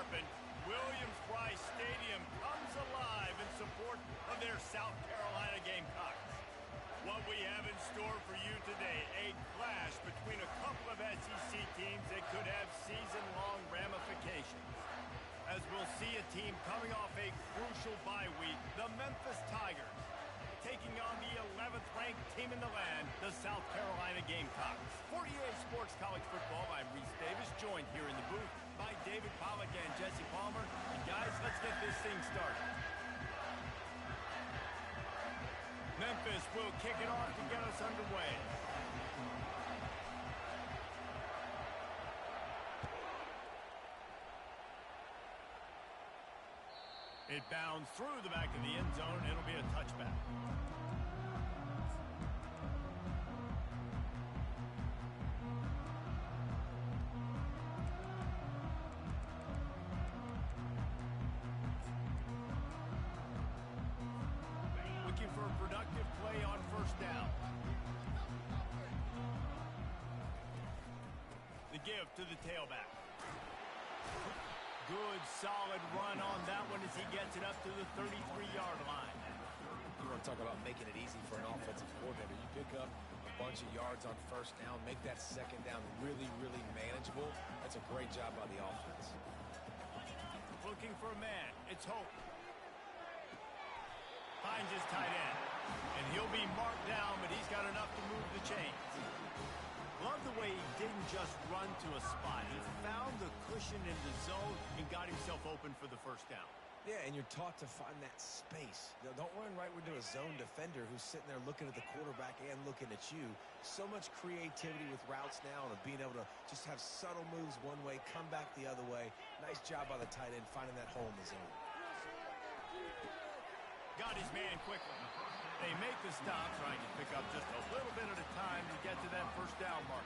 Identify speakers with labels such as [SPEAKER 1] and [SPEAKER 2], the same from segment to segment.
[SPEAKER 1] sharpened, Williams-Brice Stadium comes alive in support of their South Carolina Gamecocks. What we have in store for you today, a clash between a couple of SEC teams that could have season-long ramifications. As we'll see a team coming off a crucial bye week, the Memphis Tigers, taking on the 11th ranked team in the land, the South Carolina Gamecocks. For EA Sports College Football, I'm Reese Davis, joined here in the booth by David Pollack and Jesse Palmer. And guys, let's get this thing started. Memphis will kick it off to get us underway. It bounds through the back of the end zone. It'll be a touchback. Looking for a productive play on first down. The give to the tailback. Good, solid run on that one as he gets it up to the 33-yard line.
[SPEAKER 2] You want to talk about making it easy for an offensive coordinator. You pick up a bunch of yards on first down, make that second down really, really manageable. That's a great job by the offense.
[SPEAKER 1] Looking for a man. It's Hope. Finds his tight end. And he'll be marked down, but he's got enough to move the chains. Love the way he didn't just run to a spot. He found the cushion in the zone and got himself open for the first down.
[SPEAKER 2] Yeah, and you're taught to find that space. Now, don't run right into a zone defender who's sitting there looking at the quarterback and looking at you. So much creativity with routes now and being able to just have subtle moves one way, come back the other way. Nice job by the tight end finding that hole in the zone.
[SPEAKER 1] Got his man quickly. They make the stop, trying to pick up just a little bit at a time to get to that first down mark.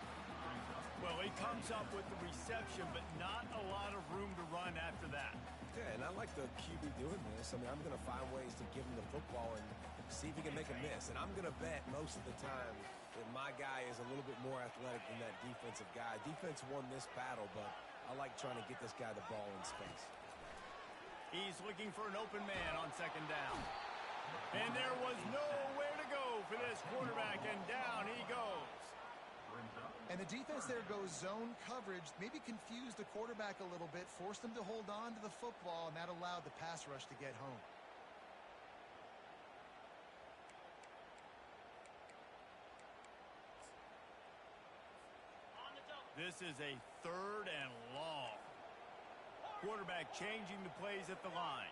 [SPEAKER 1] Well, he comes up with the reception, but not a lot of room to run after that.
[SPEAKER 2] Yeah, and I like the QB doing this. I mean, I'm going to find ways to give him the football and see if he can make a miss. And I'm going to bet most of the time that my guy is a little bit more athletic than that defensive guy. Defense won this battle, but I like trying to get this guy the ball in space.
[SPEAKER 1] He's looking for an open man on second down. And there was nowhere to go for this quarterback, and down he goes.
[SPEAKER 3] And the defense there goes zone coverage, maybe confused the quarterback a little bit, forced him to hold on to the football, and that allowed the pass rush to get home.
[SPEAKER 1] This is a 3rd and long. Quarterback changing the plays at the line.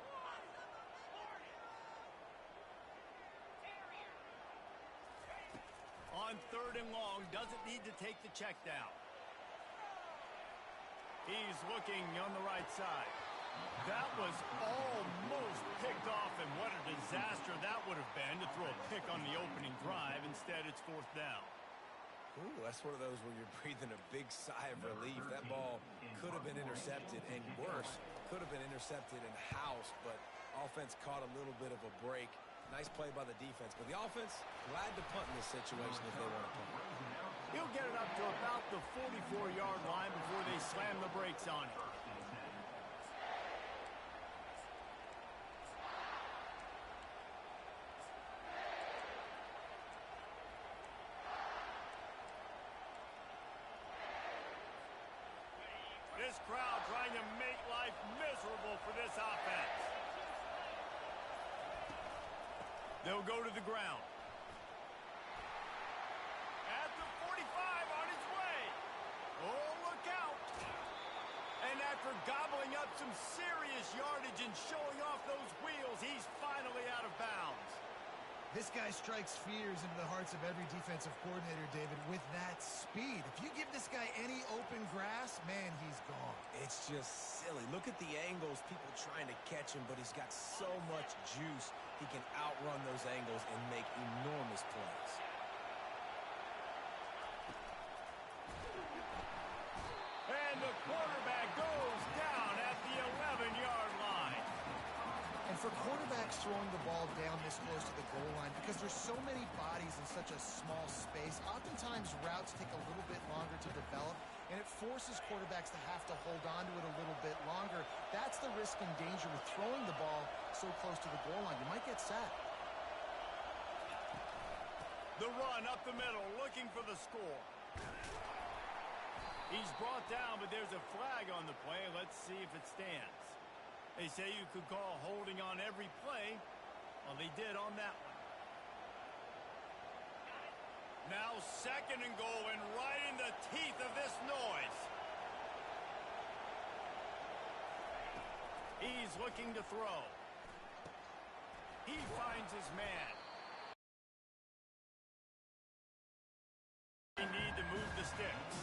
[SPEAKER 1] On 3rd and long, doesn't need to take the check down. He's looking on the right side. That was almost picked off, and what a disaster that would have been to throw a pick on the opening drive. Instead, it's 4th down.
[SPEAKER 2] Ooh, that's one of those where you're breathing a big sigh of relief. That ball could have been intercepted, and worse, could have been intercepted and housed, but offense caught a little bit of a break. Nice play by the defense, but the offense glad to punt in this situation if they want to punt.
[SPEAKER 1] He'll get it up to about the 44-yard line before they slam the brakes on him. This crowd trying to make life miserable for this offense. They'll go to the ground. At the 45, on his way. Oh, look out. And after gobbling up some serious yardage and showing off those wheels, he's finally out of bounds.
[SPEAKER 3] This guy strikes fears into the hearts of every defensive coordinator, David, with that speed. If you give this guy any open grass, man, he's gone.
[SPEAKER 2] It's just silly. Look at the angles, people trying to catch him, but he's got so much juice. He can outrun those angles and make enormous plays.
[SPEAKER 1] And the quarterback goes down at the 11-yard line.
[SPEAKER 3] And for quarterbacks throwing the ball down this close to the goal line, because there's so many bodies in such a small space, oftentimes routes take a little bit longer to develop. and it forces quarterbacks to have to hold on to it a little bit longer. That's the risk and danger with throwing the ball so close to the goal line. You might get sacked.
[SPEAKER 1] The run up the middle, looking for the score. He's brought down, but there's a flag on the play. Let's see if it stands. They say you could call holding on every play. Well, they did on that one. Now 2nd and goal, and right in the teeth of this noise. He's looking to throw. He finds his man. They need to move the sticks.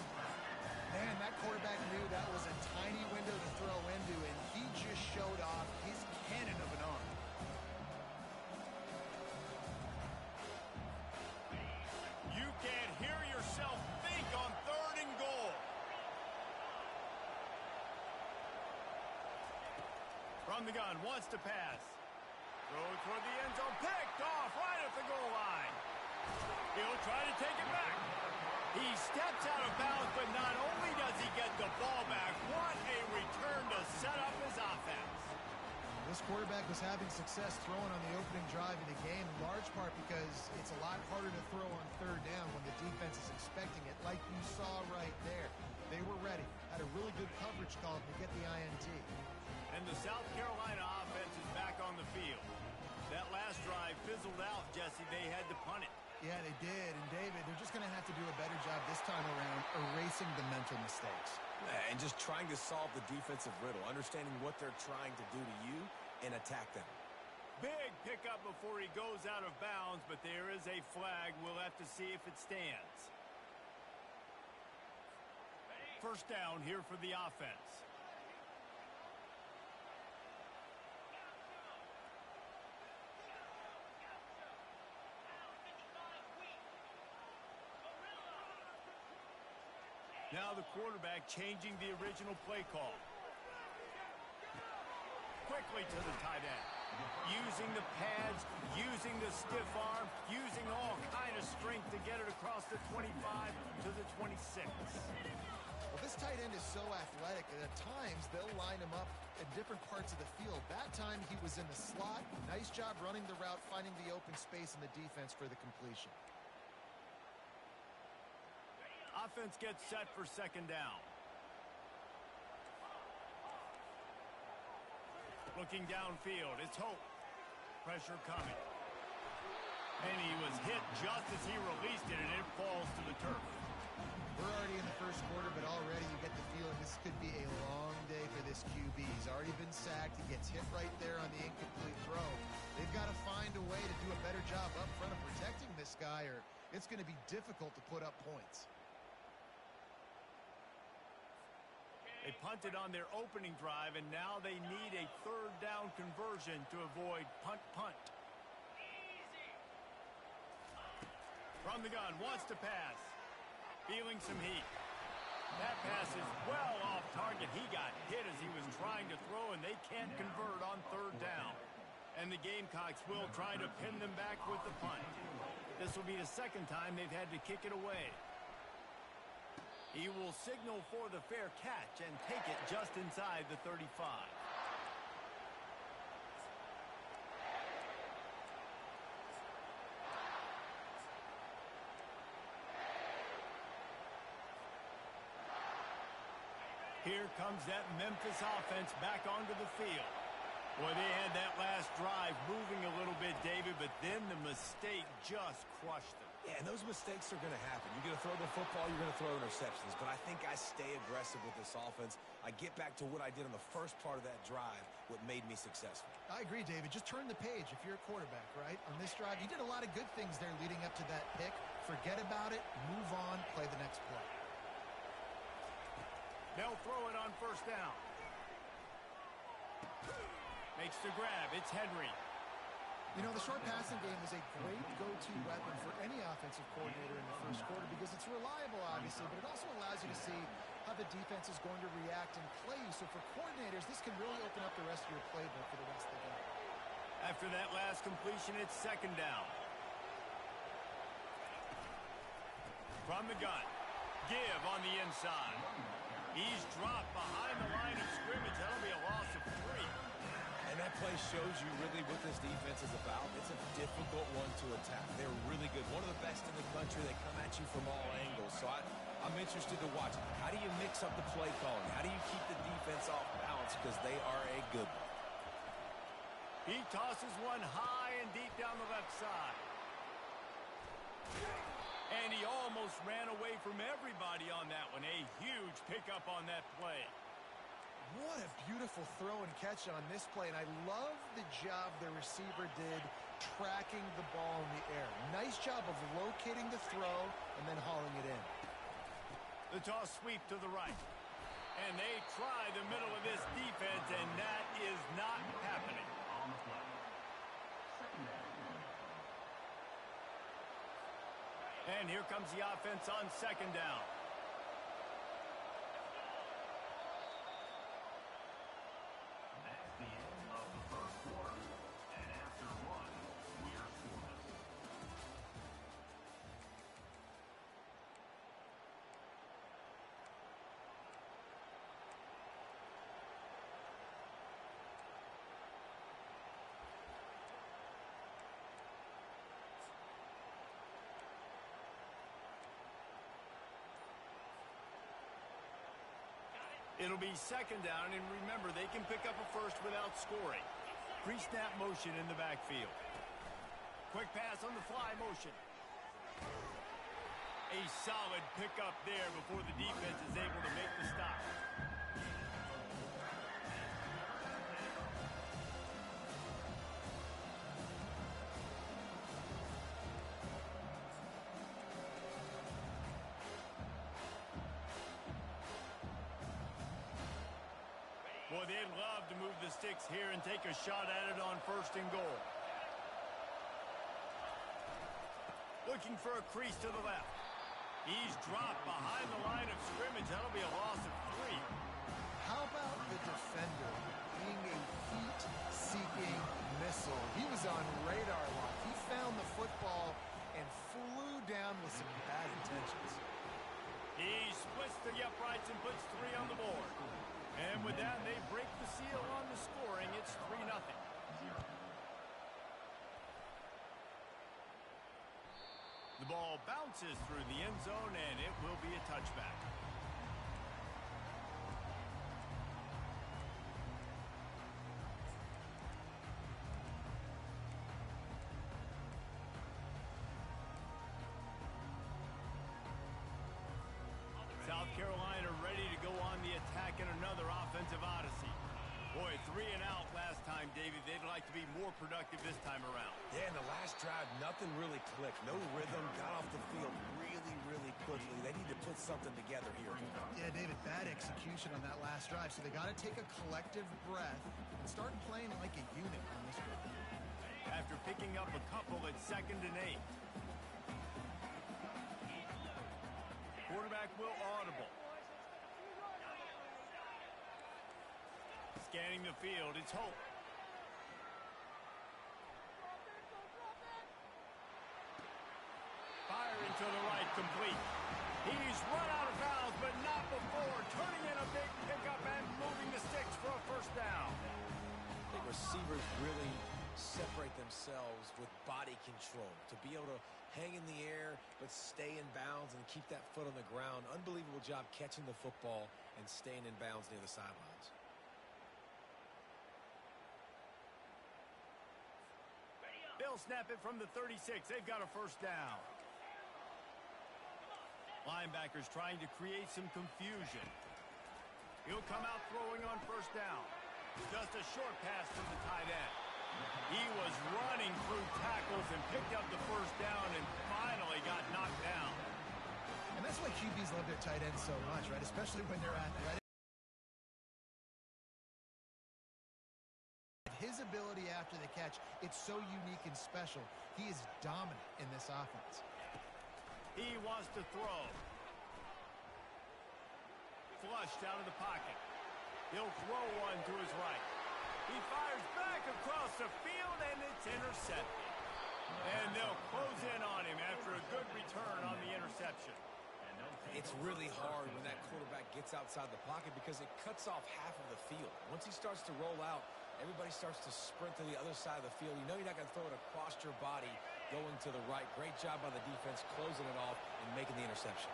[SPEAKER 3] Man, that quarterback knew that was a tiny window to throw into, and he just showed off his cannon of an arm.
[SPEAKER 1] You can't hear yourself think on 3rd and goal. From the gun, wants to pass. Throw toward the end zone, picked off right at the goal line. He'll try to take it back. He steps out of bounds, but not only does he get the ball back, what a return to set up his offense.
[SPEAKER 3] This quarterback was having success throwing on the opening drive in the game, in large part because it's a lot harder to throw on 3rd down when the defense is expecting it, like you saw right there. They were ready, had a really good coverage call to get the INT.
[SPEAKER 1] And the South Carolina offense is back on the field. That last drive fizzled out, Jesse. They had to punt it.
[SPEAKER 3] Yeah, they did. And, David, they're just going to have to do a better job this time around erasing the mental mistakes.
[SPEAKER 2] And just trying to solve the defensive riddle, understanding what they're trying to do to you and attack them.
[SPEAKER 1] Big pickup before he goes out of bounds, but there is a flag. We'll have to see if it stands. 1st down here for the offense. Now the quarterback changing the original play call. Quickly to the tight end. Using the pads, using the stiff arm, using all kind of strength to get it across the 25 to the 26.
[SPEAKER 3] Well, this tight end is so athletic that at times they'll line him up in different parts of the field. That time he was in the slot. Nice job running the route, finding the open space in the defense for the completion.
[SPEAKER 1] Offense gets set for 2nd down. Looking downfield, it's Hope. Pressure coming. And he was hit just as he released it, and it falls to the turf.
[SPEAKER 3] We're already in the 1st quarter, but already you get the feeling this could be a long day for this QB. He's already been sacked. He gets hit right there on the incomplete throw. They've got to find a way to do a better job up front of protecting this guy, or it's going to be difficult to put up points.
[SPEAKER 1] They punted on their opening drive, and now they need a 3rd down conversion to avoid punt. From the gun, wants to pass. Feeling some heat. That pass is well off target. He got hit as he was trying to throw, and they can't convert on 3rd down. And the Gamecocks will try to pin them back with the punt. This will be the 2nd time they've had to kick it away. He will signal for the fair catch and take it just inside the 35. Here comes that Memphis offense back onto the field. Boy, they had that last drive moving a little bit, David, but then the mistake just crushed them.
[SPEAKER 2] Yeah, and those mistakes are going to happen. You're going to throw the football, you're going to throw interceptions. But I think I stay aggressive with this offense. I get back to what I did on the first part of that drive, what made me successful.
[SPEAKER 3] I agree, David. Just turn the page if you're a quarterback, right? On this drive, you did a lot of good things there leading up to that pick. Forget about it, move on, play the next play.
[SPEAKER 1] They'll throw it on 1st down. Makes the grab. It's Henry.
[SPEAKER 3] You know, the short passing game is a great go-to weapon for any offensive coordinator in the 1st quarter because it's reliable, obviously, but it also allows you to see how the defense is going to react and play you. So for coordinators, this can really open up the rest of your playbook for the rest of the game.
[SPEAKER 1] After that last completion, it's 2nd down. From the gun. give on the inside. He's dropped behind the line of scrimmage. That'll be a loss of 3.
[SPEAKER 2] And that play shows you really what this defense is about. It's a difficult one to attack. They're really good. One of the best in the country. They come at you from all angles. So I'm interested to watch. How do you mix up the play calling? How do you keep the defense off balance? Because they are a good one.
[SPEAKER 1] He tosses one high and deep down the left side. And he almost ran away from everybody on that one. A huge pickup on that play.
[SPEAKER 3] What a beautiful throw and catch on this play, and I love the job the receiver did tracking the ball in the air. Nice job of locating the throw and then hauling it in.
[SPEAKER 1] The toss sweep to the right. And they try the middle of this defense, and that is not happening. And here comes the offense on second down. It'll be second down, and remember, they can pick up a first without scoring. Pre-snap motion in the backfield. Quick pass on the fly motion. A solid pickup there before the defense is able to make the stop. Boy, they'd love to move the sticks here and take a shot at it on 1st and goal. Looking for a crease to the left. He's dropped behind the line of scrimmage. That'll be a loss of 3.
[SPEAKER 3] How about the defender being a heat-seeking missile? He was on radar lock. He found the football and flew down with some bad intentions.
[SPEAKER 1] He splits the uprights and puts 3 on the board. And with that, they break the seal on the scoring. It's 3-0. The ball bounces through the end zone, and it will be a touchback. South Carolina ready to go on the attack in another offensive odyssey. Boy, 3 and out last time, David. They'd like to be more productive this time around.
[SPEAKER 2] Yeah, in the last drive, nothing really clicked. No rhythm, got off the field really, really quickly. They need to put something together here.
[SPEAKER 3] Yeah, David, bad execution on that last drive, so they got to take a collective breath and start playing like a unit on this one.
[SPEAKER 1] After picking up a couple at 2nd and 8. Quarterback will audible. Scanning the field, it's Hope. Fire into the right, complete. He's run out of bounds, but not before. Turning in a big pickup and moving the sticks for a 1st down.
[SPEAKER 2] The receivers really separate themselves with body control to be able to hang in the air but stay in bounds and keep that foot on the ground. Unbelievable job catching the football and staying in bounds near the sidelines.
[SPEAKER 1] They'll snap it from the 36. They've got a 1st down. Linebackers trying to create some confusion. He'll come out throwing on 1st down. Just a short pass from the tight end. He was running through tackles and picked up the 1st down and finally got knocked down.
[SPEAKER 3] And that's why QBs love their tight ends so much, right? Especially when they're at right. His ability after the catch, it's so unique and special. He is dominant in this offense.
[SPEAKER 1] He wants to throw. Flushed out of the pocket. He'll throw one to his right. He fires back across the field, and it's intercepted. And they'll close in on him after a good return on the interception.
[SPEAKER 2] It's really hard when that quarterback gets outside the pocket because it cuts off half of the field. Once he starts to roll out, everybody starts to sprint to the other side of the field. You know you're not going to throw it across your body going to the right. Great job by the defense closing it off and making the interception.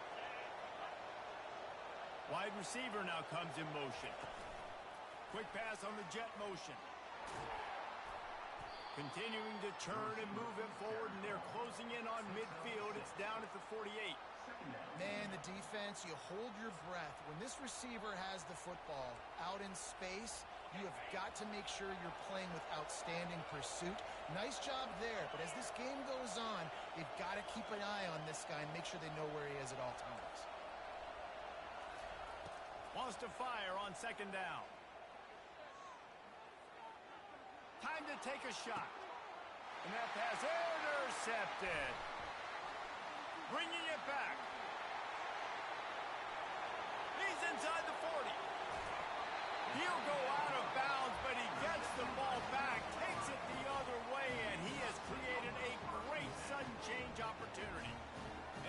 [SPEAKER 1] Wide receiver now comes in motion. Quick pass on the jet motion. Continuing to turn and move it forward, and they're closing in on midfield. It's down at the 48.
[SPEAKER 3] Man, the defense, you hold your breath. When this receiver has the football out in space, you have got to make sure you're playing with outstanding pursuit. Nice job there, but as this game goes on, you've got to keep an eye on this guy and make sure they know where he is at all times.
[SPEAKER 1] Wants to fire on second down. Time to take a shot. And that pass intercepted. Bringing it back. He's inside the 40. He'll go out of bounds, but he gets the ball back, takes it the other way, and he has created a great sudden change opportunity.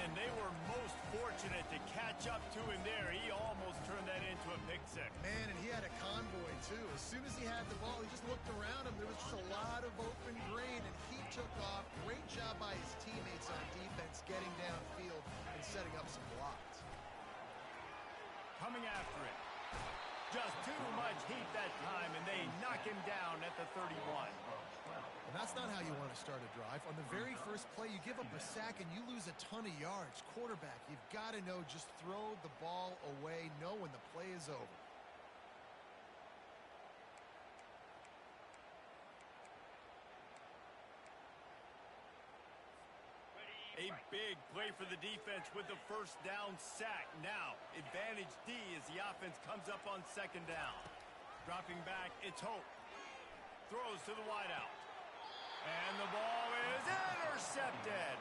[SPEAKER 1] And they were most fortunate to catch up to him there. He almost turned that into a pick six.
[SPEAKER 3] Man, and he had a convoy, too. As soon as he had the ball, he just looked around him. There was just a lot of open green, and he took off. Great job by his teammates on defense, getting downfield and setting up some blocks.
[SPEAKER 1] Coming after it. Just too much heat that time, and they knock him down at the 31.
[SPEAKER 3] And that's not how you want to start a drive. On the very first play, you give up a sack and you lose a ton of yards. Quarterback, you've got to know, just throw the ball away, know when the play is over.
[SPEAKER 1] A big play for the defense with the first down sack. Now, advantage D as the offense comes up on second down. Dropping back, it's Hope. Throws to the wideout. And the ball is intercepted.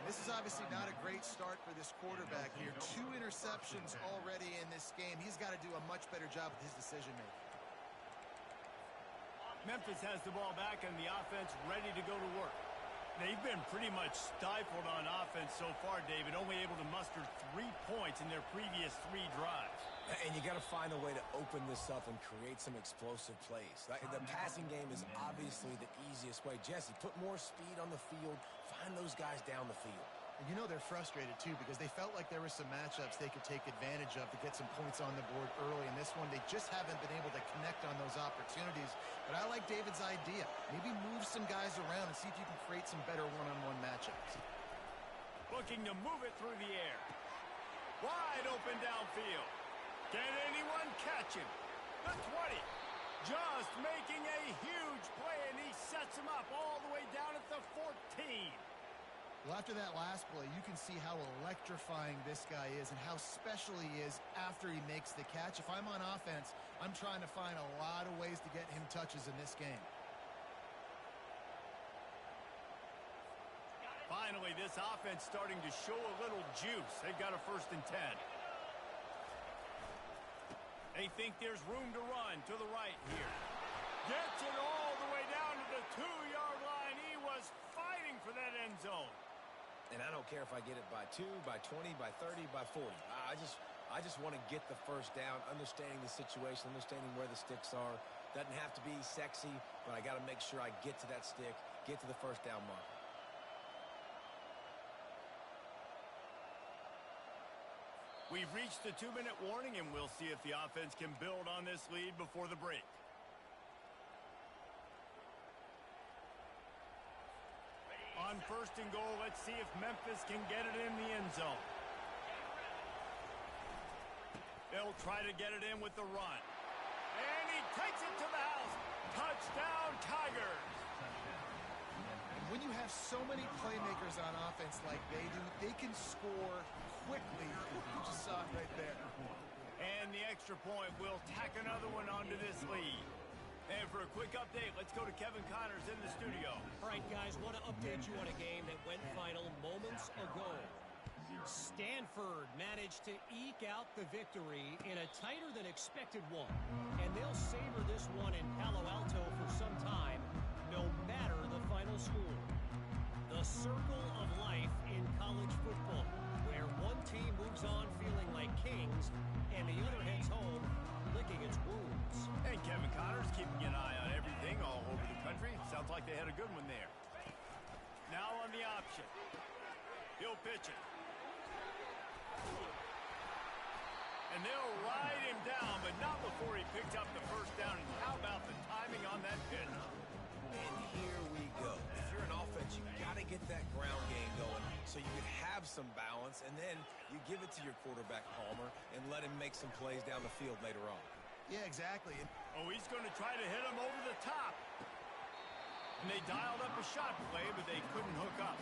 [SPEAKER 3] This is obviously not a great start for this quarterback here. 2 interceptions already in this game. He's got to do a much better job with his decision-making.
[SPEAKER 1] Memphis has the ball back and the offense ready to go to work. They've been pretty much stifled on offense so far, David, only able to muster 3 points in their previous 3 drives.
[SPEAKER 2] And you got to find a way to open this up and create some explosive plays. The passing game is obviously the easiest way. Jesse, put more speed on the field. Find those guys down the field.
[SPEAKER 3] And you know they're frustrated, too, because they felt like there were some matchups they could take advantage of to get some points on the board early. In this one, they just haven't been able to connect on those opportunities. But I like David's idea. Maybe move some guys around and see if you can create some better one-on-one matchups.
[SPEAKER 1] Looking to move it through the air. Wide open downfield. Can anyone catch him? The 20. Just making a huge play, and he sets him up all the way down at the 14.
[SPEAKER 3] Well, after that last play, you can see how electrifying this guy is and how special he is after he makes the catch. If I'm on offense, I'm trying to find a lot of ways to get him touches in this game.
[SPEAKER 1] Finally, this offense starting to show a little juice. They've got a 1st and 10. They think there's room to run to the right here. Gets it all the way down to the 2-yard line. He was fighting for that end zone.
[SPEAKER 2] And I don't care if I get it by 2, by 20, by 30, by 40. I just want to get the first down, understanding the situation, understanding where the sticks are. Doesn't have to be sexy, but I got to make sure I get to that stick, get to the first down marker.
[SPEAKER 1] We've reached the 2-minute warning, and we'll see if the offense can build on this lead before the break. On 1st and goal, let's see if Memphis can get it in the end zone. They'll try to get it in with the run. And he takes it to the house. Touchdown, Tigers.
[SPEAKER 3] When you have so many playmakers on offense like they do, they can score quickly. You just saw it right there.
[SPEAKER 1] And the extra point will tack another one onto this lead. And for a quick update, let's go to Kevin Connors in the studio.
[SPEAKER 4] All right, guys, want to update you on a game that went final moments ago. Stanford managed to eke out the victory in a tighter than expected one. And they'll savor this one in Palo Alto for some time, no matter the final score. The circle of life in college football, where one team moves on feeling like kings, and the other heads home licking its wounds.
[SPEAKER 1] And Kevin Connor's keeping an eye on everything all over the country. Sounds like they had a good one there. Now on the option. He'll pitch it. And they'll ride him down, but not before he picks up the first down. And how about the timing on that pitch?
[SPEAKER 2] And here we go. If you're an offense, you got to get that ground game going so you can have some balance, and then you give it to your quarterback, Palmer, and let him make some plays down the field later on.
[SPEAKER 3] Yeah, exactly.
[SPEAKER 1] Oh, he's going to try to hit him over the top. And they dialed up a shot play, but they couldn't hook up.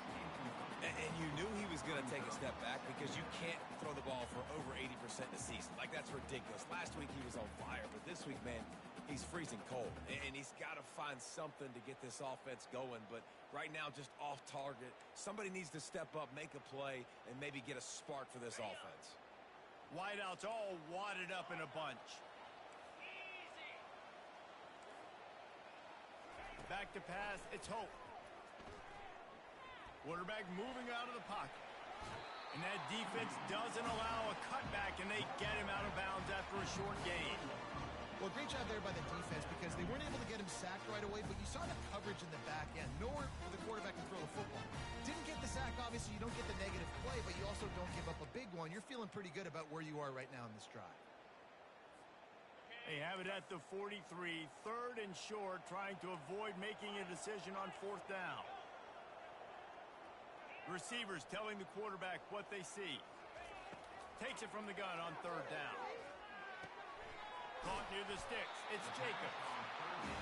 [SPEAKER 2] And you knew he was going to take a step back because you can't throw the ball for over 80% in a season. Like, that's ridiculous. Last week he was on fire, but this week, man, he's freezing cold. And he's got to find something to get this offense going. But right now, just off target. Somebody needs to step up, make a play, and maybe get a spark for this offense.
[SPEAKER 1] Wideouts all wadded up in a bunch. Back to pass, it's Hope. Quarterback moving out of the pocket. And that defense doesn't allow a cutback, and they get him out of bounds after a short gain.
[SPEAKER 3] Well, great job there by the defense because they weren't able to get him sacked right away, but you saw the coverage in the back end. Nowhere for the quarterback to throw the football. Didn't get the sack, obviously. You don't get the negative play, but you also don't give up a big one. You're feeling pretty good about where you are right now in this drive.
[SPEAKER 1] They have it at the 43, third and short, trying to avoid making a decision on fourth down. Receivers telling the quarterback what they see. Takes it from the gun on third down. Caught near the sticks. It's Jacobs.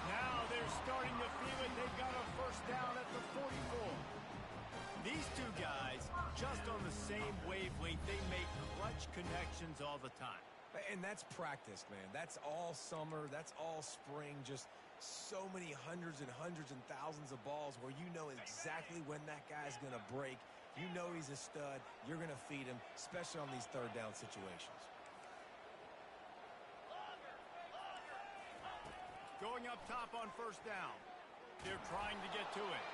[SPEAKER 1] Now they're starting to feel it. They've got a first down at the 44. These two guys, just on the same wavelength, they make clutch connections all the time.
[SPEAKER 2] And that's practice, man. That's all summer. That's all spring. Just so many hundreds and thousands of balls where you know exactly when that guy's going to break. You know he's a stud. You're going to feed him, especially on these third down situations.
[SPEAKER 1] Going up top on first down. They're trying to get to it.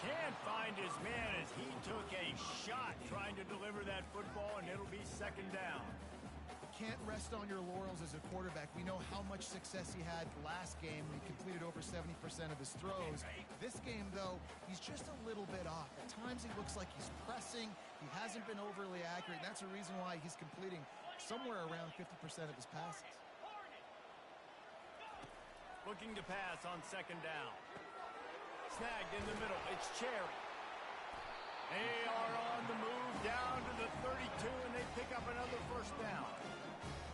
[SPEAKER 1] Can't find his man as he took a shot trying to deliver that football, and it'll be second down.
[SPEAKER 3] Can't rest on your laurels as a quarterback. We know how much success he had last game. He completed over 70% of his throws. This game, though, he's just a little bit off. At times he looks like he's pressing. He hasn't been overly accurate. And that's a reason why he's completing somewhere around 50% of his passes.
[SPEAKER 1] Looking to pass on second down. Snagged in the middle. It's Cherry. They are on the move down to the 32, and they pick up another first down.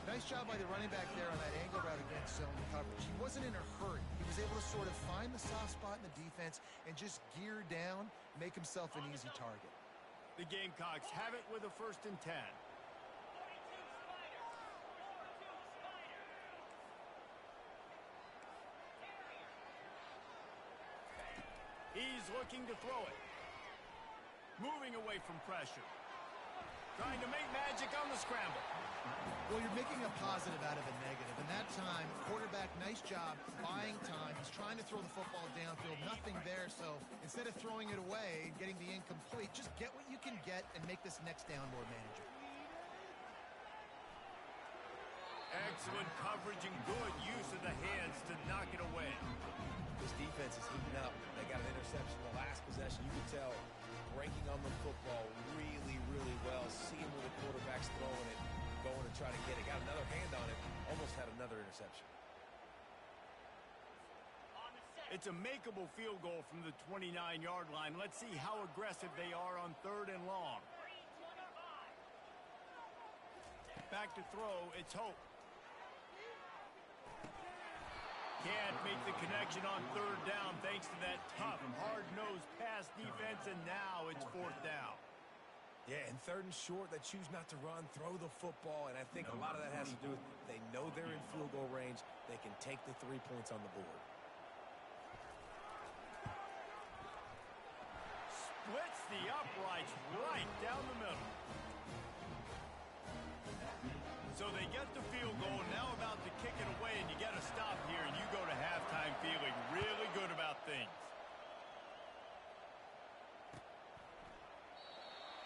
[SPEAKER 3] Nice job by the running back there on that angle route against zone coverage. He wasn't in a hurry. He was able to sort of find the soft spot in the defense and just gear down, make himself an easy target.
[SPEAKER 1] The Gamecocks have it with a first and 10. He's looking to throw it. Moving away from pressure. Trying to make magic on the scramble.
[SPEAKER 3] Well, you're making a positive out of a negative. And that time, quarterback, nice job, buying time. He's trying to throw the football downfield. Nothing there, so instead of throwing it away and getting the incomplete, just get what you can get and make this next down more manageable.
[SPEAKER 1] Excellent coverage and good use of the hands to knock it away.
[SPEAKER 2] This defense is heating up. They got an interception in the last possession. You could tell breaking on the football really, really well. Seeing where the quarterback's throwing it, going to try to get it. Got another hand on it. Almost had another interception.
[SPEAKER 1] It's a makeable field goal from the 29-yard line. Let's see how aggressive they are on third and long. Back to throw. It's Hope. Can't make the connection on third down thanks to that tough, hard-nosed pass defense, and now it's fourth down.
[SPEAKER 2] Yeah, and third and short, they choose not to run, throw the football, and I think a lot of that has to do with they know they're in field goal range. They can take the 3 points on the board.
[SPEAKER 1] Splits the uprights right down the middle. So they get the field goal, now about to kick it away, and you got to stop here, and you go to halftime feeling really good about things.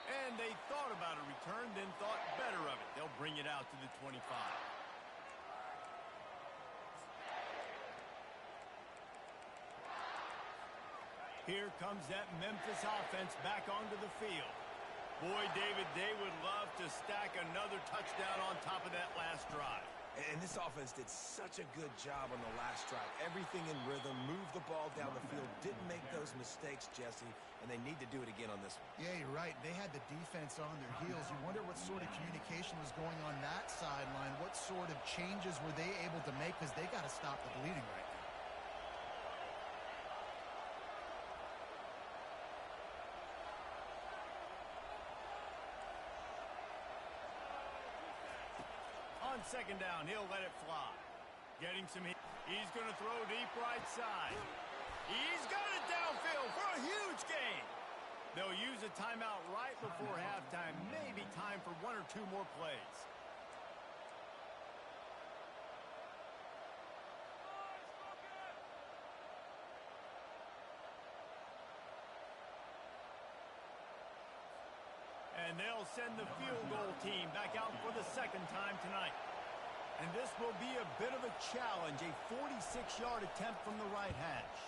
[SPEAKER 1] And they thought about a return, then bring it out to the 25. Here comes that Memphis offense back onto the field. Boy, David, they would love to stack another touchdown on top of that last drive.
[SPEAKER 2] And this offense did such a good job on the last drive. Everything in rhythm, moved the ball down the field, didn't make those mistakes, Jesse, and they need to do it again on this one.
[SPEAKER 3] Yeah, you're right. They had the defense on their heels. You wonder what sort of communication was going on that sideline. What sort of changes were they able to make, because they got to stop the bleeding right now.
[SPEAKER 1] On second down, he'll let it fly. Getting some heat. He's going to throw deep right side. He's got it downfield for a huge gain. They'll use a timeout right before halftime. Maybe time for one or two more plays. And they'll send the field goal team back out for the second time tonight. And this will be a bit of a challenge, a 46-yard attempt from the right hash.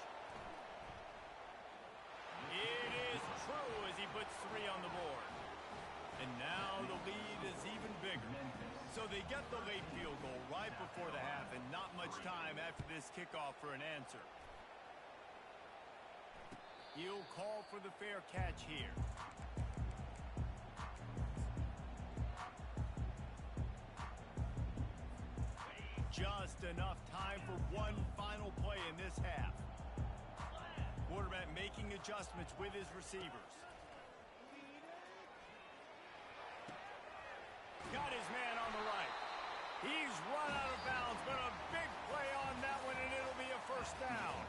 [SPEAKER 1] It is true as he puts 3 on the board. And now the lead is even bigger. So they get the late field goal right before the half, and not much time after this kickoff for an answer. He'll call for the fair catch here. Just enough time for one final play in this half. Quarterback making adjustments with his receivers. Got his man on the right. He's run out of bounds, but a big play on that one, and it'll be a first down.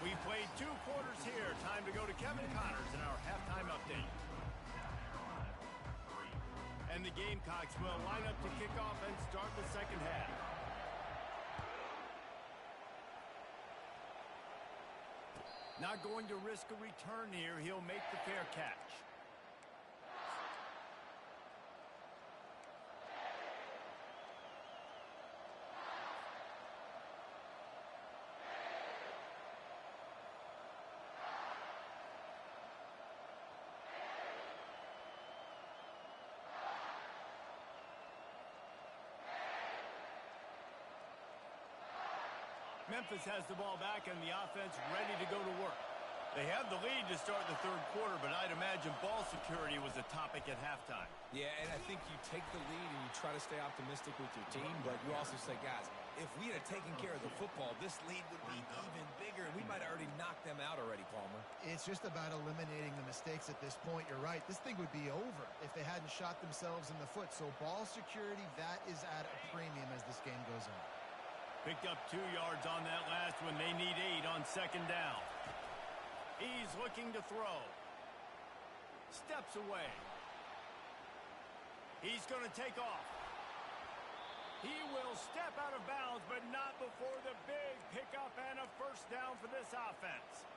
[SPEAKER 1] We played 2 quarters here. Time to go to Kevin Connors in our halftime update. And the Gamecocks will line up to kick off and start the second half. Not going to risk a return here. He'll make the fair catch. Memphis has the ball back and the offense ready to go to work. They have the lead to start the third quarter, but I'd imagine ball security was a topic at halftime.
[SPEAKER 2] Yeah, and I think you take the lead and you try to stay optimistic with your team, but you also say, guys, if we had taken care of the football, this lead would be even bigger, and we might have already knocked them out already, Palmer.
[SPEAKER 3] It's just about eliminating the mistakes at this point. You're right. This thing would be over if they hadn't shot themselves in the foot. So ball security, that is at a premium as this game goes on.
[SPEAKER 1] Picked up 2 yards on that last one. They need 8 on second down. He's looking to throw. Steps away. He's going to take off. He will step out of bounds, but not before the big pickup and a first down for this offense.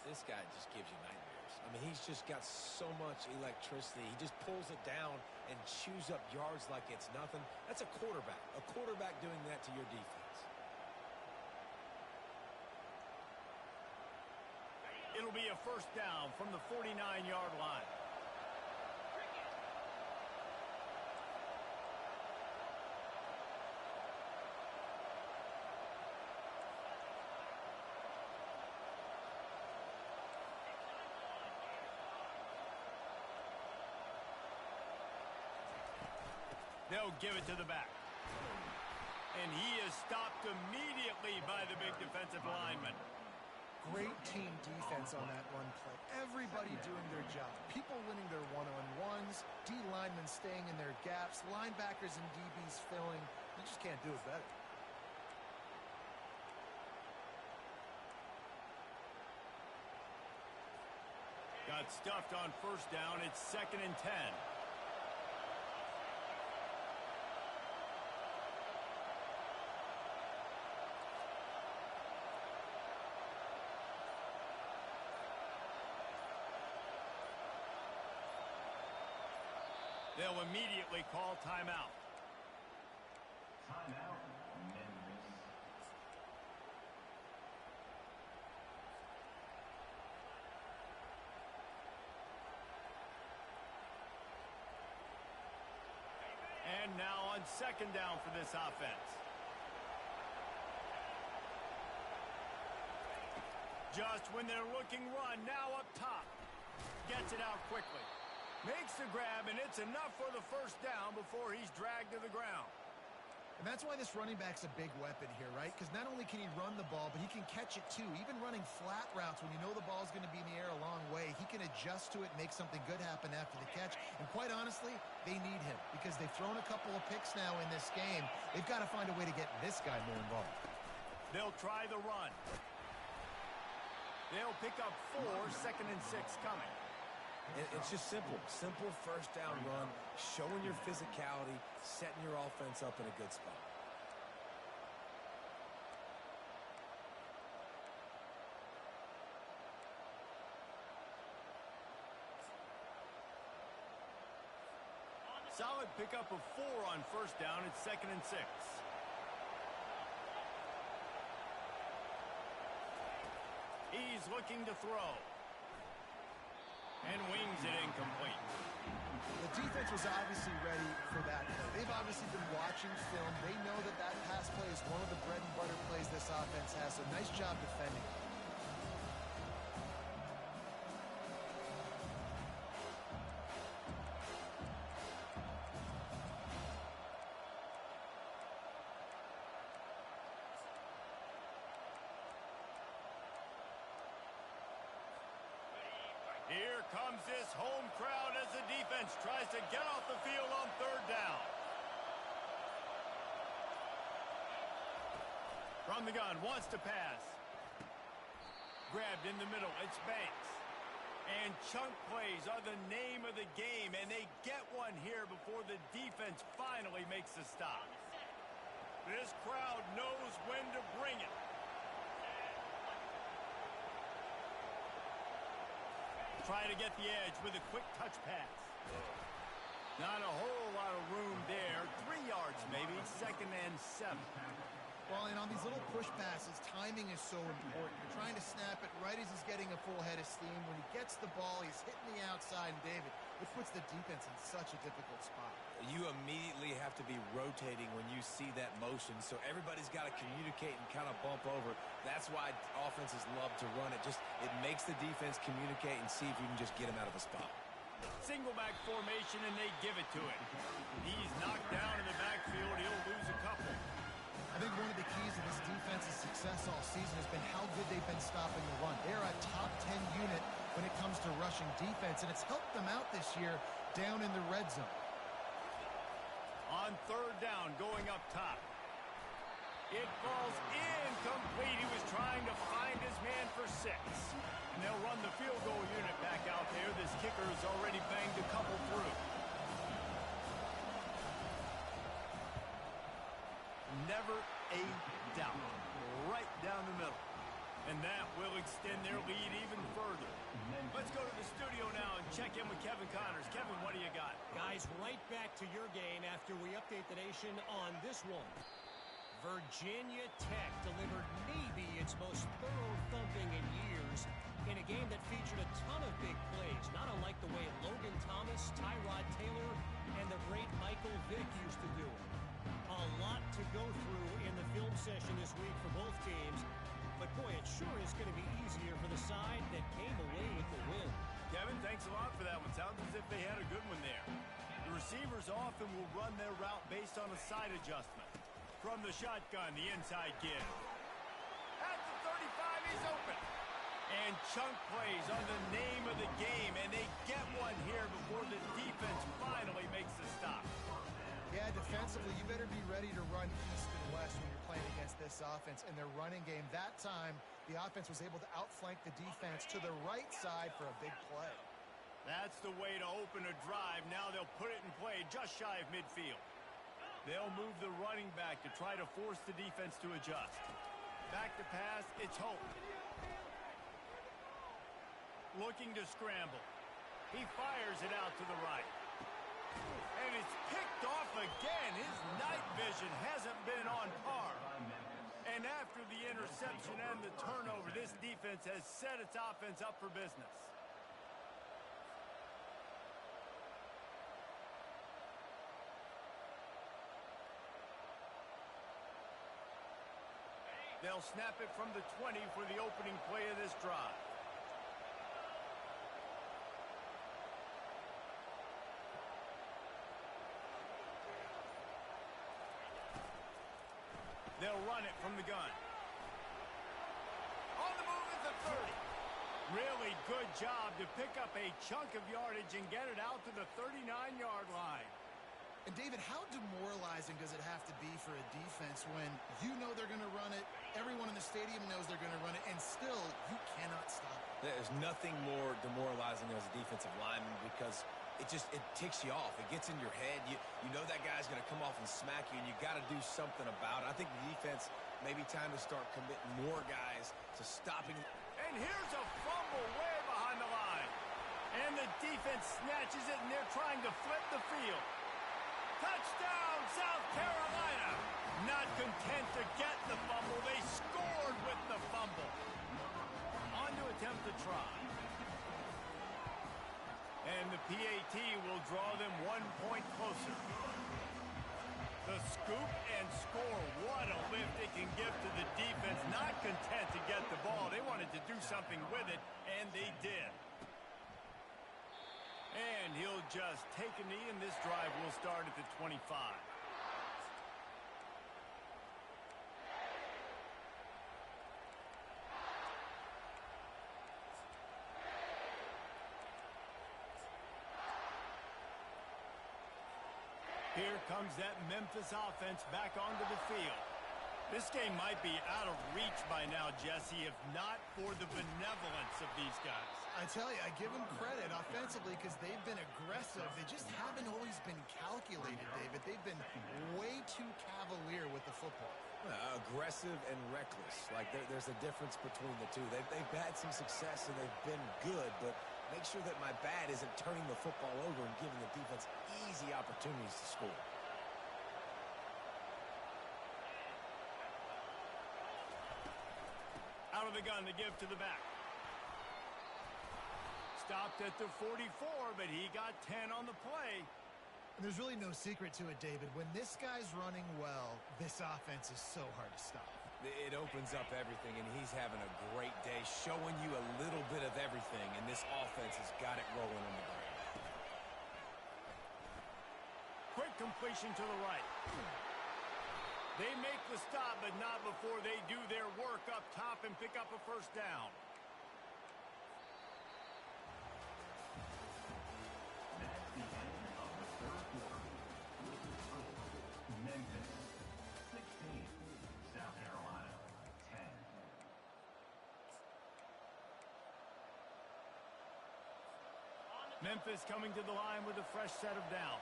[SPEAKER 2] This guy just gives you nightmares. I mean, he's just got so much electricity. He just pulls it down and chews up yards like it's nothing. That's a quarterback. A quarterback doing that to your defense.
[SPEAKER 1] It'll be a first down from the 49-yard line. They'll give it to the back. And he is stopped immediately by the big defensive lineman.
[SPEAKER 3] Great team defense on that run play. Everybody doing their job. People winning their one-on-ones. D linemen staying in their gaps. Linebackers and DBs filling. You just can't do it better.
[SPEAKER 1] Got stuffed on first down. It's 2nd and 10. They'll immediately call timeout. second down for this offense. Just when they're looking run, now up top. Gets it out quickly. Makes the grab, and it's enough for the first down before he's dragged to the ground.
[SPEAKER 3] And that's why this running back's a big weapon here, right? Because not only can he run the ball, but he can catch it too. Even running flat routes when you know the ball's going to be in the air a long way, he can adjust to it, make something good happen after the catch. And quite honestly, they need him because they've thrown a couple of picks now in this game. They've got to find a way to get this guy more involved.
[SPEAKER 1] They'll try the run. They'll pick up 4, 2nd and 6 coming.
[SPEAKER 2] It's just simple. Simple first down run, showing your physicality, setting your offense up in a good spot.
[SPEAKER 1] Solid pickup of 4 on first down. It's 2nd and 6. He's looking to throw. And wings it incomplete.
[SPEAKER 3] The defense was obviously ready for that play. They've obviously been watching film. They know that that pass play is one of the bread and butter plays this offense has. So nice job defending.
[SPEAKER 1] Here comes this home crowd as the defense tries to get off the field on third down. From the gun, wants to pass. Grabbed in the middle, it's Banks. And chunk plays are the name of the game, and they get one here before the defense finally makes the stop. This crowd knows when to bring it. Try to get the edge with a quick touch pass. Not a whole lot of room there. 3 yards maybe, 2nd and 7.
[SPEAKER 3] Well, and on these little push passes, timing is so important. You're trying to snap it right as he's getting a full head of steam. When he gets the ball, he's hitting the outside, and David, it puts the defense in such a difficult spot.
[SPEAKER 2] You immediately have to be rotating when you see that motion, so everybody's got to communicate and kind of bump over. That's why offenses love to run it. It makes the defense communicate and see if you can just get him out of a spot.
[SPEAKER 1] Single back formation, and they give it to him. He's knocked down in the backfield. He'll lose a couple.
[SPEAKER 3] I think one of the keys to this defense's success all season has been how good they've been stopping the run. They're a top 10 unit when it comes to rushing defense, and it's helped them out this year down in the red zone.
[SPEAKER 1] On third down, going up top. It falls incomplete. He was trying to find his man for 6. And they'll run the field goal unit back out there. This kicker has already banged a couple through. Never a doubt. Right down the middle. And that will extend their lead even further. Let's go to the studio now and check in with Kevin Connors. Kevin, what do you got?
[SPEAKER 4] Guys, right back to your game after we update the nation on this one. Virginia Tech delivered maybe its most thorough thumping in years in a game that featured a ton of big plays, not unlike the way Logan Thomas, Tyrod Taylor, and the great Michael Vick used to do it. A lot to go through in the film session this week for both teams, but boy, it sure is going to be easier for the side that came away with the win.
[SPEAKER 1] Kevin, thanks a lot for that one. Sounds as if they had a good one there. The receivers often will run their route based on a side adjustment. From the shotgun, the inside give. At the 35, he's open. And chunk plays are the name of the game, and they get one here before the defense finally makes the stop.
[SPEAKER 3] Yeah, defensively, you better be ready to run east and west when you're playing against this offense in their running game. That time, the offense was able to outflank the defense to the right side for a big play.
[SPEAKER 1] That's the way to open a drive. Now they'll put it in play just shy of midfield. They'll move the running back to try to force the defense to adjust. Back to pass, it's Hope. Looking to scramble. He fires it out to the right. And it's picked off again. His night vision hasn't been on par. And after the interception and the turnover, this defense has set its offense up for business. They'll snap it from the 20 for the opening play of this drive. They'll run it from the gun. On the move is the 30. Really good job to pick up a chunk of yardage and get it out to the 39-yard line.
[SPEAKER 3] And, David, how demoralizing does it have to be for a defense when you know they're going to run it, everyone in the stadium knows they're going to run it, and still you cannot stop it?
[SPEAKER 2] There's nothing more demoralizing as a defensive lineman because it ticks you off. It gets in your head. You know that guy's going to come off and smack you, and you got to do something about it. I think the defense may be time to start committing more guys to stopping.
[SPEAKER 1] And here's a fumble way behind the line. And the defense snatches it, and they're trying to flip the field. Touchdown, South Carolina. Not content to get the fumble, they scored with the fumble. On to attempt to try. And the PAT will draw them 1 point closer. The scoop and score. What a lift it can give to the defense. Not content to get the ball. They wanted to do something with it, and they did. And he'll just take a knee, and this drive will start at the 25. Here comes that Memphis offense back onto the field. This game might be out of reach by now, Jesse, if not for the benevolence of these guys.
[SPEAKER 3] I tell you, I give them credit offensively because they've been aggressive. They just haven't always been calculated, David. They've been way too cavalier with the football.
[SPEAKER 2] Aggressive and reckless. Like there's a difference between the two. They've had some success and they've been good, but make sure that my bad isn't turning the football over and giving the defense easy opportunities to score.
[SPEAKER 1] Out of the gun to give to the back. Stopped at the 44, but he got 10 on the play.
[SPEAKER 3] And there's really no secret to it, David. When this guy's running well, this offense is so hard to stop.
[SPEAKER 2] It opens up everything, and he's having a great day, showing you a little bit of everything, and this offense has got it rolling on the ground.
[SPEAKER 1] Quick completion to the right. They make the stop, but not before they do their work up top and pick up a first down.
[SPEAKER 5] Memphis 16, South Carolina 10.
[SPEAKER 1] Memphis coming to the line with a fresh set of downs.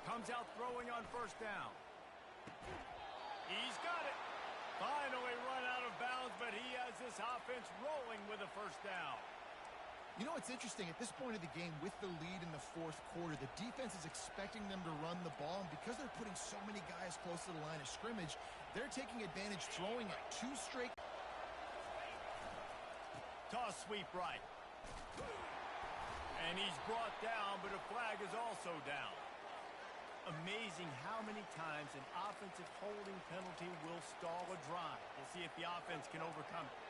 [SPEAKER 1] Comes out throwing on first down. He's got it. Finally run out of bounds, but he has this offense rolling with a first down.
[SPEAKER 3] You know what's interesting? At this point of the game, with the lead in the fourth quarter, the defense is expecting them to run the ball, and because they're putting so many guys close to the line of scrimmage, they're taking advantage, throwing it 2 straight.
[SPEAKER 1] Toss sweep right. And he's brought down, but a flag is also down. Amazing how many times an offensive holding penalty will stall a drive. We'll see if the offense can overcome it.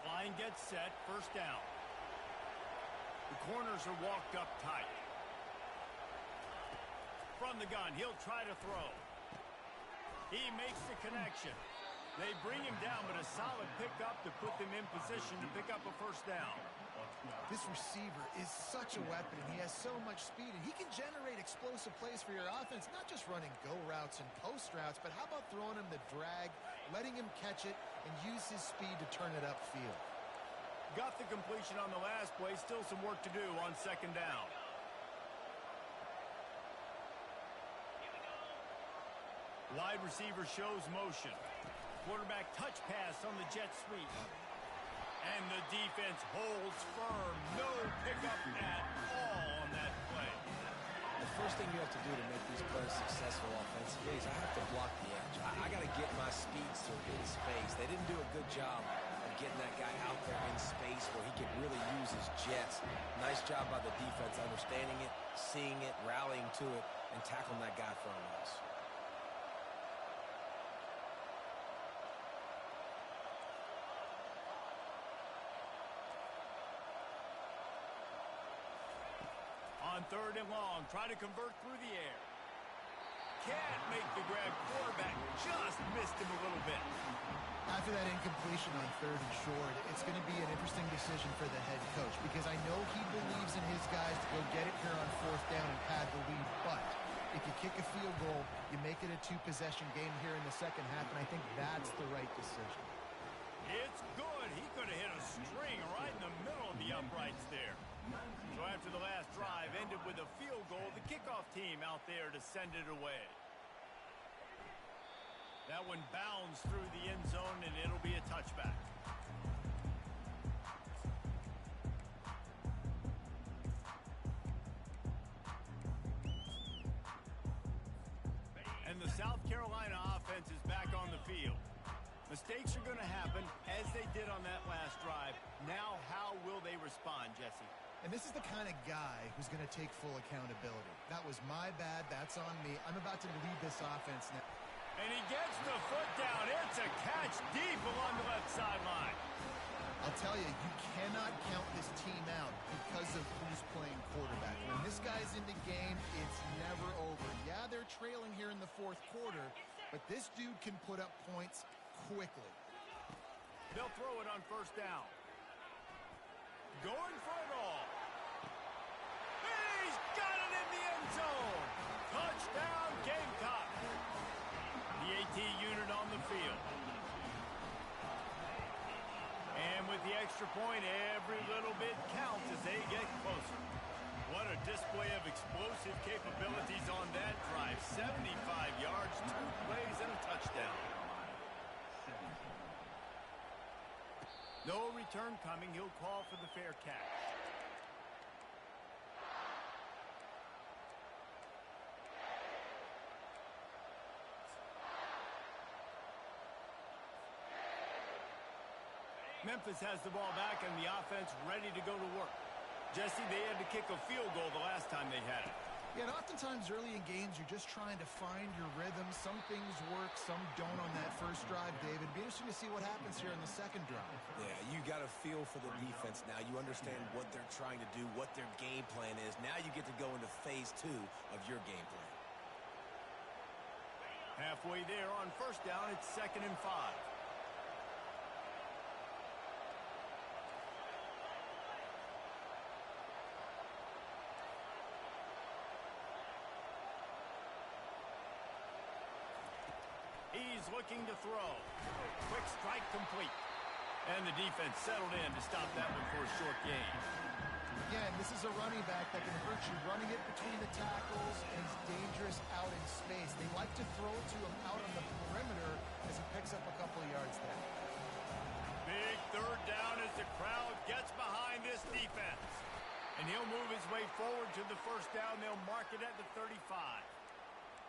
[SPEAKER 1] Line gets set, first down. The corners are walked up tight. From the gun, he'll try to throw. He makes the connection. They bring him down, but a solid pickup to put them in position to pick up a first down.
[SPEAKER 3] This receiver is such a weapon, and he has so much speed, and he can generate explosive plays for your offense, not just running go routes and post routes, but how about throwing him the drag, letting him catch it, and use his speed to turn it upfield.
[SPEAKER 1] Got the completion on the last play, still some work to do on second down. Wide receiver shows motion. Quarterback touch pass on the jet sweep. And the defense holds firm. No pickup at all on that play.
[SPEAKER 2] The first thing you have to do to make these plays successful offensively is I have to block the edge. I got to get my speedster in space. They didn't do a good job of getting that guy out there in space where he can really use his jets. Nice job by the defense understanding it, seeing it, rallying to it, and tackling that guy for a loss.
[SPEAKER 1] On 3rd and long, try to convert through the air. Can't make the grab. Quarterback just missed him a little bit.
[SPEAKER 3] After that incompletion on 3rd and short, it's going to be an interesting decision for the head coach because I know he believes in his guys to go get it here on 4th down and pad the lead, but if you kick a field goal, you make it a 2-possession game here in the second half, and I think that's the right decision.
[SPEAKER 1] It's good. He could have hit a string right in the middle of the uprights there. So after the last drive ended with a field goal, the kickoff team out there to send it away. That one bounds through the end zone, and it'll be a touchback. And the South Carolina offense is back on the field. Mistakes are going to happen as they did on that last drive. Now, how will they respond, Jesse?
[SPEAKER 3] And this is the kind of guy who's going to take full accountability. That was my bad. That's on me. I'm about to lead this offense now.
[SPEAKER 1] And he gets the foot down. It's a catch deep along the left sideline.
[SPEAKER 3] I'll tell you, you cannot count this team out because of who's playing quarterback. When this guy's in the game, it's never over. Yeah, they're trailing here in the 4th quarter, but this dude can put up points quickly.
[SPEAKER 1] They'll throw it on 1st down. Going for it all. He's got it in the end zone. Touchdown, Gamecock. The AT unit on the field. And with the extra point, every little bit counts as they get closer. What a display of explosive capabilities on that drive. 75 yards, 2 plays, and a touchdown. No return coming. He'll call for the fair catch. Memphis has the ball back and the offense ready to go to work. Jesse, they had to kick a field goal the last time they had it.
[SPEAKER 3] Yeah, and oftentimes early in games, you're just trying to find your rhythm. Some things work, some don't on that first drive, David. It'd be interesting to see what happens here in the second drive.
[SPEAKER 2] Yeah, you got a feel for the defense now. You understand what they're trying to do, what their game plan is. Now you get to go into phase 2 of your game plan.
[SPEAKER 1] Halfway there on 1st down, it's 2nd and 5. He's looking to throw. Quick strike complete. And the defense settled in to stop that one for a short gain.
[SPEAKER 3] Again, this is a running back that can hurt you. Running it between the tackles, and he's dangerous out in space. They like to throw it to him out on the perimeter as he picks up a couple of yards there.
[SPEAKER 1] Big 3rd down as the crowd gets behind this defense. And he'll move his way forward to the 1st down. They'll mark it at the 35.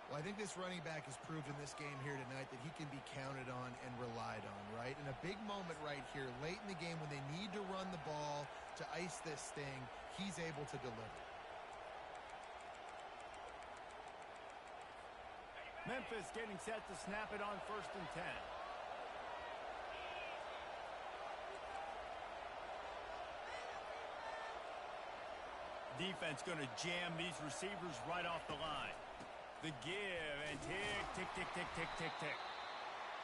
[SPEAKER 3] Well, I think this running back has proved in this game here tonight that he can be counted on and relied on, right? In a big moment right here, late in the game when they need to run the ball to ice this thing, he's able to deliver.
[SPEAKER 1] Memphis getting set to snap it on 1st and 10. Defense going to jam these receivers right off the line. The give, and tick, tick, tick, tick, tick, tick, tick.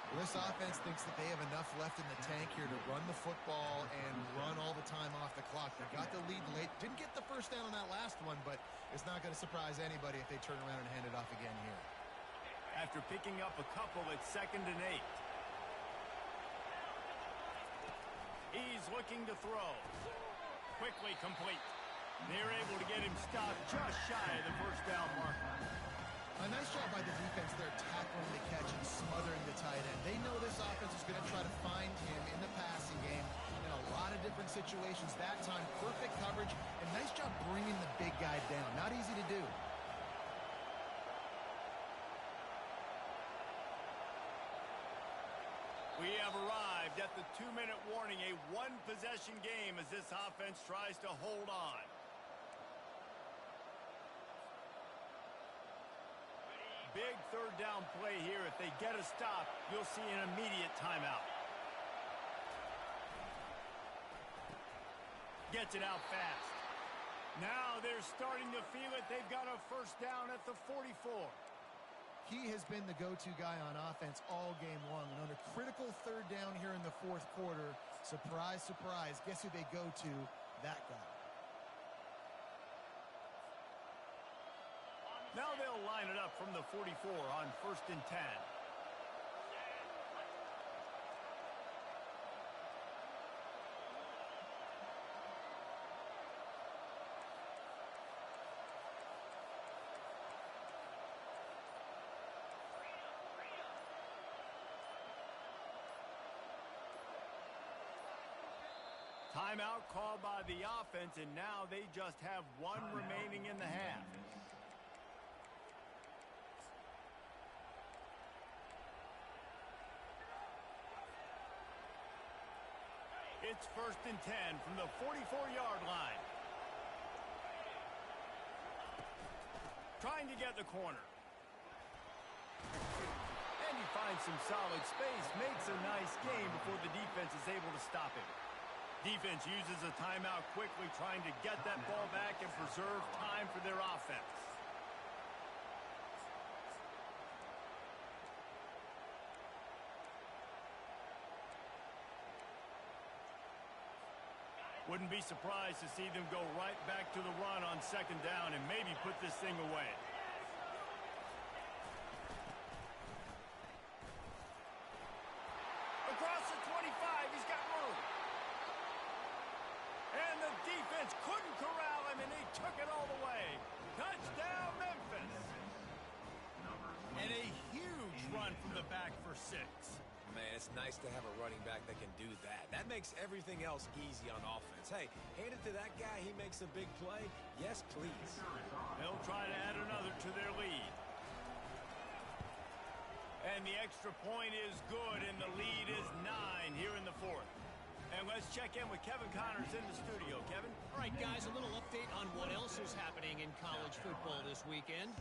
[SPEAKER 3] Well, this offense thinks that they have enough left in the tank here to run the football and run all the time off the clock. They got the lead late. Didn't get the 1st down on that last one, but it's not going to surprise anybody if they turn around and hand it off again here.
[SPEAKER 1] After picking up a couple, it's 2nd and 8. He's looking to throw. Quickly complete. They're able to get him stopped just shy of the 1st down marker.
[SPEAKER 3] A nice job by the defense there, tackling the catch and smothering the tight end. They know this offense is going to try to find him in the passing game in a lot of different situations. That time, perfect coverage, and nice job bringing the big guy down. Not easy to do.
[SPEAKER 1] We have arrived at with the 2-minute warning, a one-possession game as this offense tries to hold on. Big third down play here. If they get a stop, you'll see an immediate timeout. Gets it out fast. Now they're starting to feel it. They've got a first down at the 44.
[SPEAKER 3] He has been the go-to guy on offense all game long. And on a critical third down here in the fourth quarter, surprise, surprise, guess who they go to? That guy.
[SPEAKER 1] Now they'll line it up from the 44 on 1st and 10. Timeout called by the offense, and now they just have one remaining in the half. It's 1st and 10 from the 44-yard line. Trying to get the corner. And he finds some solid space, makes a nice game before the defense is able to stop him. Defense uses a timeout quickly, trying to get that ball back and preserve time for their offense. Wouldn't be surprised to see them go right back to the run on 2nd down and maybe put this thing away. Across the 25, he's got room. And the defense couldn't corral him, and he took it all the way. Touchdown, Memphis. And a huge run from the back for 6.
[SPEAKER 2] Man, it's nice to have a running back that can do that. That makes everything else easy on offense. Hey, hand it to that guy. He makes a big play. Yes, please.
[SPEAKER 1] They'll try to add another to their lead. And the extra point is good, and the lead is 9 here in the 4th. And let's check in with Kevin Connors in the studio. Kevin?
[SPEAKER 4] All right, guys, a little update on what else is happening in college football this weekend.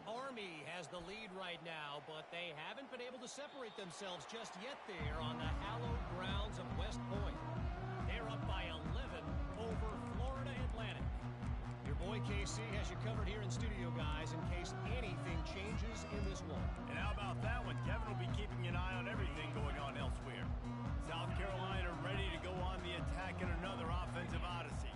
[SPEAKER 4] Army has the lead right now, but they haven't been able to separate themselves just yet there on the hallowed grounds of West Point. They're up by 11 over Florida Atlantic. Your boy KC has you covered here in studio, guys, in case anything changes in this one.
[SPEAKER 1] And how about that one? Kevin will be keeping an eye on everything going on elsewhere. South Carolina ready to go on the attack in another offensive odyssey.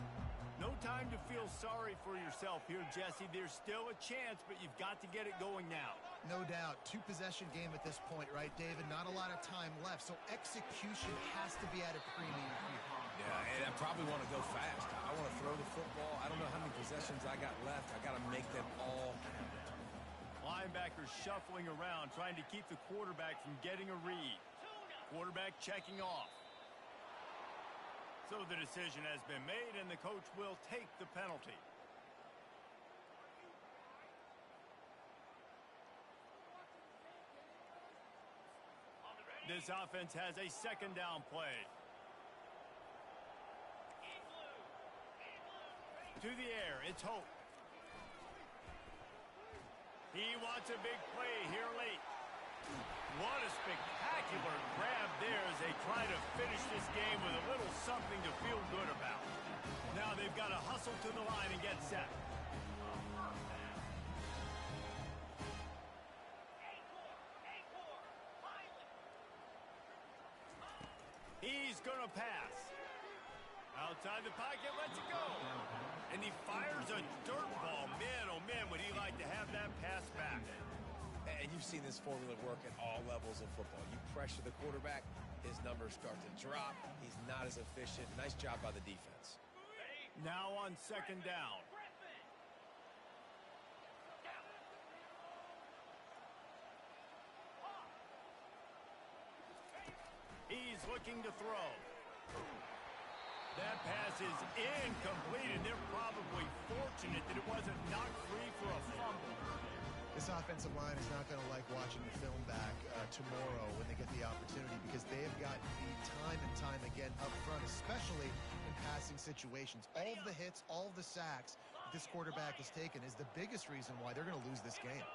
[SPEAKER 1] No time to feel sorry for yourself here, Jesse. There's still a chance, but you've got to get it going now.
[SPEAKER 3] No doubt. 2-possession game at this point, right, David? Not a lot of time left, so execution has to be at a premium here.
[SPEAKER 2] Yeah, and I probably want to go fast. I want to throw the football. I don't know how many possessions I got left. I got to make them all count.
[SPEAKER 1] Linebackers shuffling around, trying to keep the quarterback from getting a read. Quarterback checking off. So the decision has been made, and the coach will take the penalty. This offense has a 2nd down play. To the air, it's Hope. He wants a big play here late. What a spectacular grab there as they try to finish this game with a little something to feel good about. Now they've got to hustle to the line and get set. He's going to pass. Outside the pocket, lets it go. And he fires a dirt ball. Man, oh man, would he like to have that pass back.
[SPEAKER 2] And you've seen this formula work at all levels of football. You pressure the quarterback, his numbers start to drop. He's not as efficient. Nice job by the defense.
[SPEAKER 1] Now on 2nd down. He's looking to throw. That pass is incomplete, and they're probably fortunate that it wasn't knocked free for a fumble.
[SPEAKER 3] This offensive line is not going to like watching the film back tomorrow when they get the opportunity, because they have gotten beat time and time again up front, especially in passing situations. All of the hits, all of the sacks that this quarterback has taken is the biggest reason why they're going to lose this game.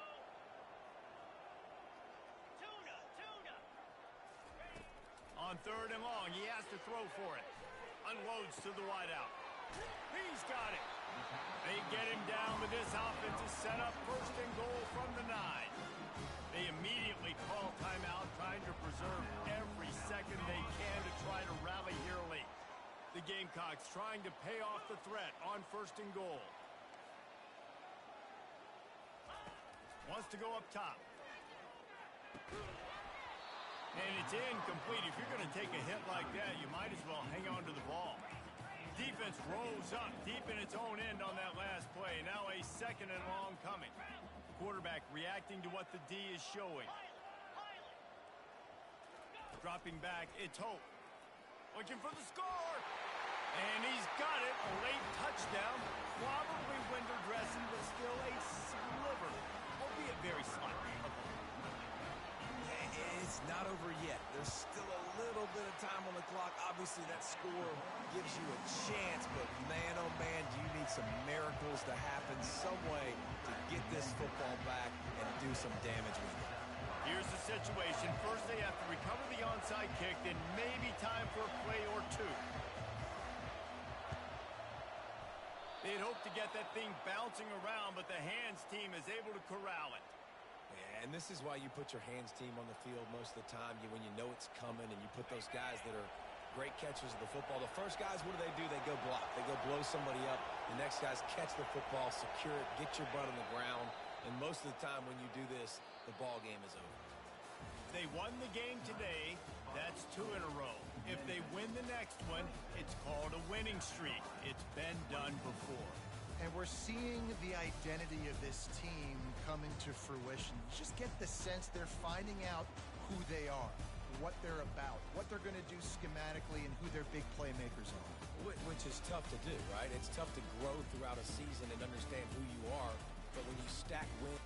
[SPEAKER 1] On 3rd and long, he has to throw for it. Unloads to the wideout. He's got it. They get him down, but this offense is set up 1st and goal from the 9. They immediately call timeout, trying to preserve every second they can to try to rally here late. The Gamecocks trying to pay off the threat on 1st and goal. Wants to go up top. And it's incomplete. If you're going to take a hit like that, you might as well hang on to the ball. Defense rose up deep in its own end on that last play. Now a 2nd and long coming. Quarterback reacting to what the D is showing. Dropping back, it's Hope. Looking for the score. And he's got it. A late touchdown. Probably window dressing, but still a sliver, albeit very slight.
[SPEAKER 2] It's not over yet. There's still a little bit of time on the clock. Obviously, that score gives you a chance, but man, oh man, do you need some miracles to happen some way to get this football back and do some damage with it.
[SPEAKER 1] Here's the situation. First, they have to recover the onside kick, then maybe time for a play or two. They'd hope to get that thing bouncing around, but the hands team is able to corral it.
[SPEAKER 2] And this is why you put your hands team on the field most of the time. When you know it's coming, and you put those guys that are great catchers of the football. The first guys, what do? They go block. They go blow somebody up. The next guys catch the football, secure it, get your butt on the ground. And most of the time when you do this, the ball game is over.
[SPEAKER 1] They won the game today. That's 2 in a row. If they win the next one, it's called a winning streak. It's been done before.
[SPEAKER 3] And we're seeing the identity of this team coming to fruition. You just get the sense they're finding out who they are, what they're about, what they're going to do schematically, and who their big playmakers are.
[SPEAKER 2] Which is tough to do, right? It's tough to grow throughout a season and understand who you are. But when you stack wins